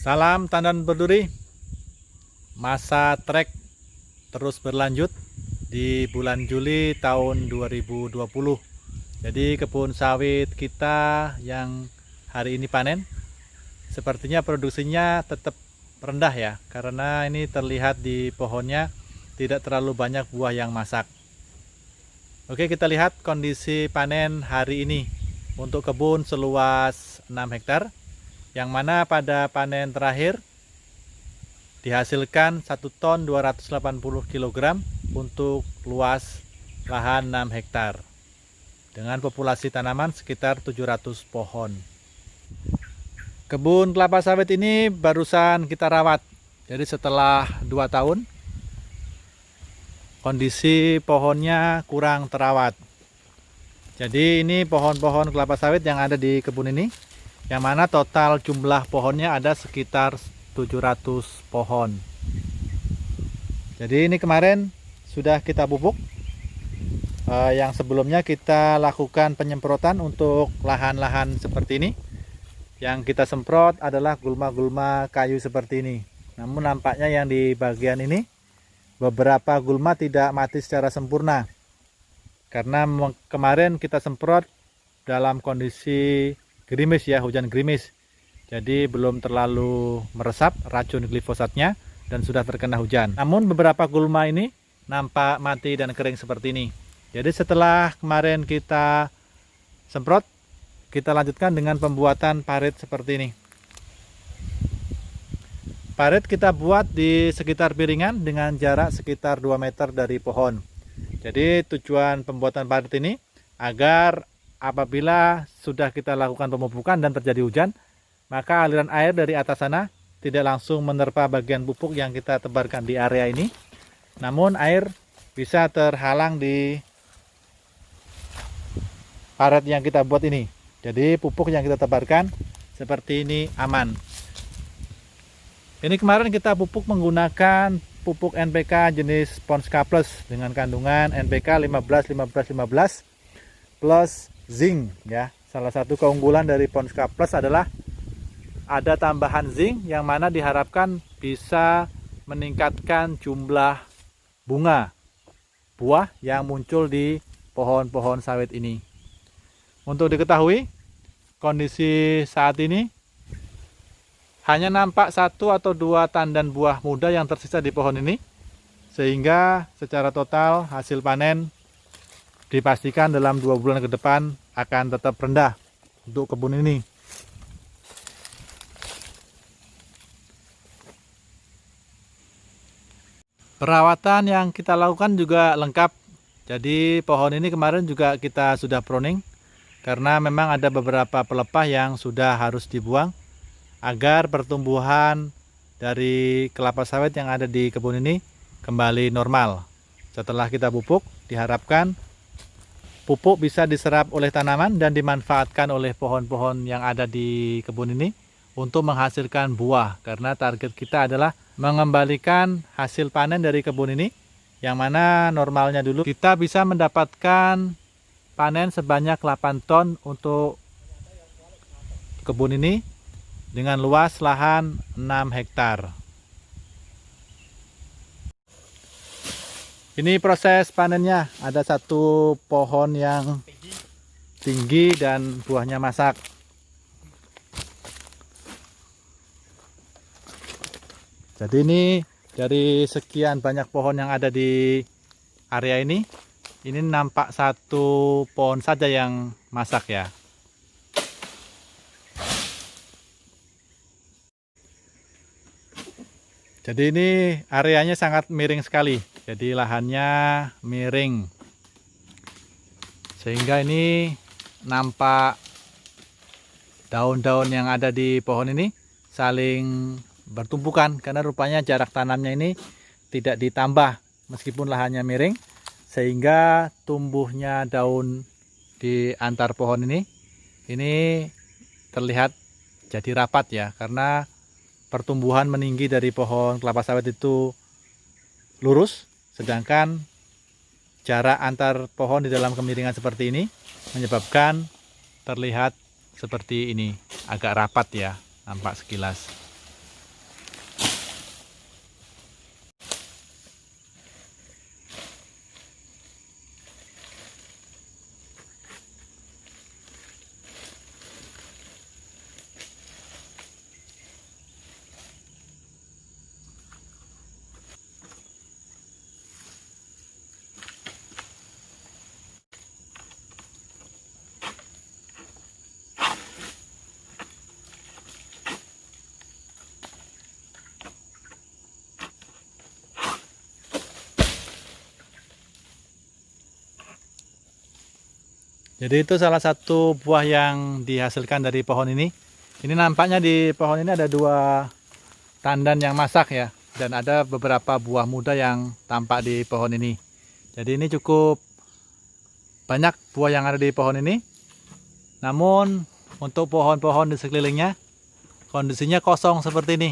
Salam tandan berduri. Masa trek terus berlanjut di bulan Juli tahun 2020. Jadi kebun sawit kita yang hari ini panen sepertinya produksinya tetap rendah ya, karena ini terlihat di pohonnya tidak terlalu banyak buah yang masak. Oke, kita lihat kondisi panen hari ini untuk kebun seluas 6 hektar, yang mana pada panen terakhir dihasilkan 1 ton 280 kg untuk luas lahan 6 hektar dengan populasi tanaman sekitar 700 pohon. Kebun kelapa sawit ini barusan kita rawat, jadi setelah 2 tahun kondisi pohonnya kurang terawat. Jadi ini pohon-pohon kelapa sawit yang ada di kebun ini, yang mana total jumlah pohonnya ada sekitar 700 pohon. Jadi ini kemarin sudah kita pupuk. Yang sebelumnya kita lakukan penyemprotan untuk lahan-lahan seperti ini. Yang kita semprot adalah gulma-gulma kayu seperti ini. Namun nampaknya yang di bagian ini beberapa gulma tidak mati secara sempurna, karena kemarin kita semprot dalam kondisi gerimis ya, hujan gerimis. Jadi belum terlalu meresap racun glifosatnya dan sudah terkena hujan. Namun beberapa gulma ini nampak mati dan kering seperti ini. Jadi setelah kemarin kita semprot, kita lanjutkan dengan pembuatan parit seperti ini. Parit kita buat di sekitar piringan dengan jarak sekitar 2 meter dari pohon. Jadi tujuan pembuatan parit ini agar apabila sudah kita lakukan pemupukan dan terjadi hujan, maka aliran air dari atas sana tidak langsung menerpa bagian pupuk yang kita tebarkan di area ini. Namun air bisa terhalang di parit yang kita buat ini. Jadi pupuk yang kita tebarkan seperti ini aman. Ini kemarin kita pupuk menggunakan pupuk NPK jenis Ponska Plus dengan kandungan NPK 15-15-15 plus zinc ya. Salah satu keunggulan dari Ponska Plus adalah ada tambahan zinc yang mana diharapkan bisa meningkatkan jumlah bunga buah yang muncul di pohon-pohon sawit ini. Untuk diketahui, kondisi saat ini hanya nampak 1 atau 2 tandan buah muda yang tersisa di pohon ini, sehingga secara total hasil panen dipastikan dalam 2 bulan ke depan akan tetap rendah untuk kebun ini. Perawatan yang kita lakukan juga lengkap. Jadi pohon ini kemarin juga kita sudah pruning, karena memang ada beberapa pelepah yang sudah harus dibuang agar pertumbuhan dari kelapa sawit yang ada di kebun ini kembali normal. Setelah kita pupuk, diharapkan pupuk bisa diserap oleh tanaman dan dimanfaatkan oleh pohon-pohon yang ada di kebun ini untuk menghasilkan buah, karena target kita adalah mengembalikan hasil panen dari kebun ini, yang mana normalnya dulu kita bisa mendapatkan panen sebanyak 8 ton untuk kebun ini dengan luas lahan 6 hektar. Ini proses panennya. Ada 1 pohon yang tinggi dan buahnya masak. Jadi ini dari sekian banyak pohon yang ada di area ini nampak 1 pohon saja yang masak ya. Jadi ini areanya sangat miring sekali. Jadi lahannya miring. Sehingga ini nampak daun-daun yang ada di pohon ini saling bertumpukan, karena rupanya jarak tanamnya ini tidak ditambah meskipun lahannya miring, sehingga tumbuhnya daun di antar pohon ini terlihat jadi rapat ya, karena pertumbuhan meninggi dari pohon kelapa sawit itu lurus, sedangkan jarak antar pohon di dalam kemiringan seperti ini menyebabkan terlihat seperti ini, agak rapat ya, nampak sekilas. Jadi itu salah satu buah yang dihasilkan dari pohon ini. Ini nampaknya di pohon ini ada 2 tandan yang masak ya. Dan ada beberapa buah muda yang tampak di pohon ini. Jadi ini cukup banyak buah yang ada di pohon ini. Namun untuk pohon-pohon di sekelilingnya kondisinya kosong seperti ini.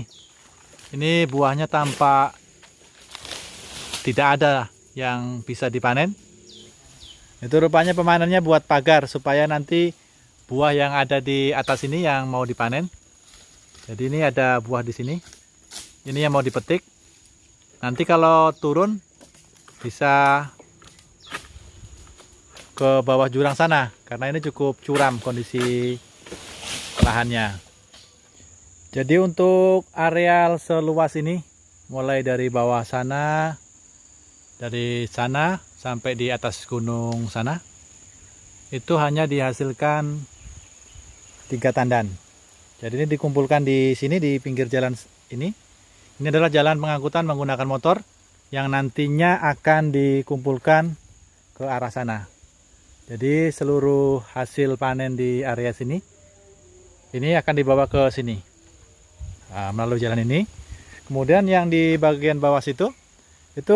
Ini buahnya tampak tidak ada yang bisa dipanen. Itu rupanya pemanennya buat pagar supaya nanti buah yang ada di atas ini yang mau dipanen. Jadi ini ada buah di sini. Ini yang mau dipetik. Nanti kalau turun bisa ke bawah jurang sana karena ini cukup curam kondisi lahannya. Jadi untuk areal seluas ini mulai dari bawah sana, dari sana sampai di atas gunung sana, itu hanya dihasilkan 3 tandan. Jadi ini dikumpulkan di sini di pinggir jalan ini. Ini adalah jalan pengangkutan menggunakan motor yang nantinya akan dikumpulkan ke arah sana. Jadi seluruh hasil panen di area sini ini akan dibawa ke sini melalui jalan ini. Kemudian yang di bagian bawah situ itu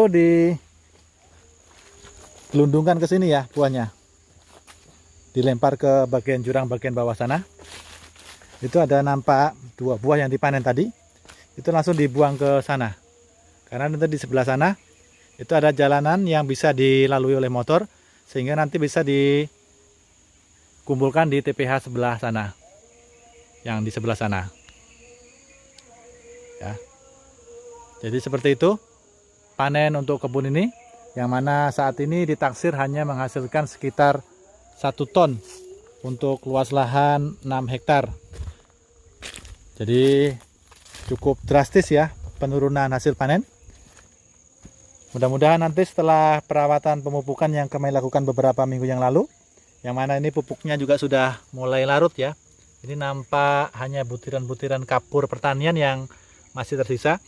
dilundungkan ke sini ya buahnya, dilempar ke bagian jurang bagian bawah sana. Itu ada nampak 2 buah yang dipanen tadi, itu langsung dibuang ke sana karena nanti di sebelah sana itu ada jalanan yang bisa dilalui oleh motor sehingga nanti bisa dikumpulkan di TPH sebelah sana, yang di sebelah sana ya. Jadi seperti itu panen untuk kebun ini, yang mana saat ini ditaksir hanya menghasilkan sekitar 1 ton untuk luas lahan 6 hektar. Jadi cukup drastis ya penurunan hasil panen. Mudah-mudahan nanti setelah perawatan pemupukan yang kami lakukan beberapa minggu yang lalu, yang mana ini pupuknya juga sudah mulai larut ya. Ini nampak hanya butiran-butiran kapur pertanian yang masih tersisa.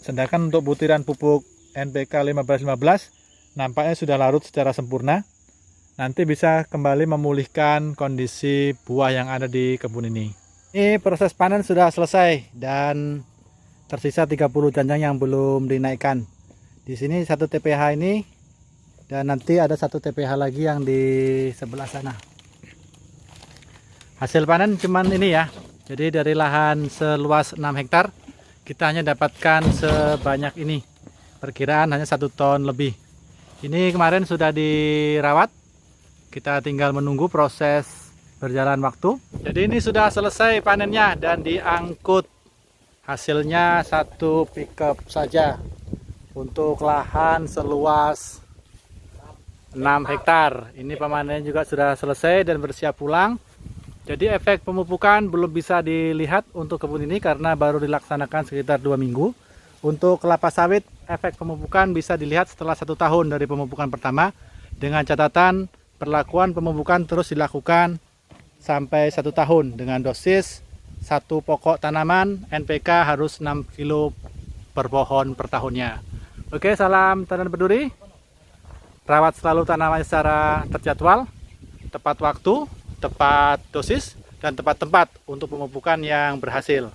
Sedangkan untuk butiran pupuk NPK 1515 nampaknya sudah larut secara sempurna. Nanti bisa kembali memulihkan kondisi buah yang ada di kebun ini. Ini proses panen sudah selesai dan tersisa 30 janjang yang belum dinaikkan. Di sini 1 TPH ini dan nanti ada 1 TPH lagi yang di sebelah sana. Hasil panen cuman ini ya. Jadi dari lahan seluas 6 hektar kita hanya dapatkan sebanyak ini. Perkiraan hanya 1 ton lebih. Ini kemarin sudah dirawat. Kita tinggal menunggu proses berjalan waktu. Jadi ini sudah selesai panennya dan diangkut. Hasilnya 1 pickup saja untuk lahan seluas 6 hektar. Ini pemanen juga sudah selesai dan bersiap pulang. Jadi efek pemupukan belum bisa dilihat untuk kebun ini karena baru dilaksanakan sekitar 2 minggu. Untuk kelapa sawit, efek pemupukan bisa dilihat setelah 1 tahun dari pemupukan pertama. Dengan catatan perlakuan pemupukan terus dilakukan sampai 1 tahun dengan dosis 1 pokok tanaman NPK harus 6 kilo per pohon per tahunnya. Oke, salam tanam berduri. Rawat selalu tanaman secara terjadwal, tepat waktu, tepat dosis, dan tepat tempat untuk pemupukan yang berhasil.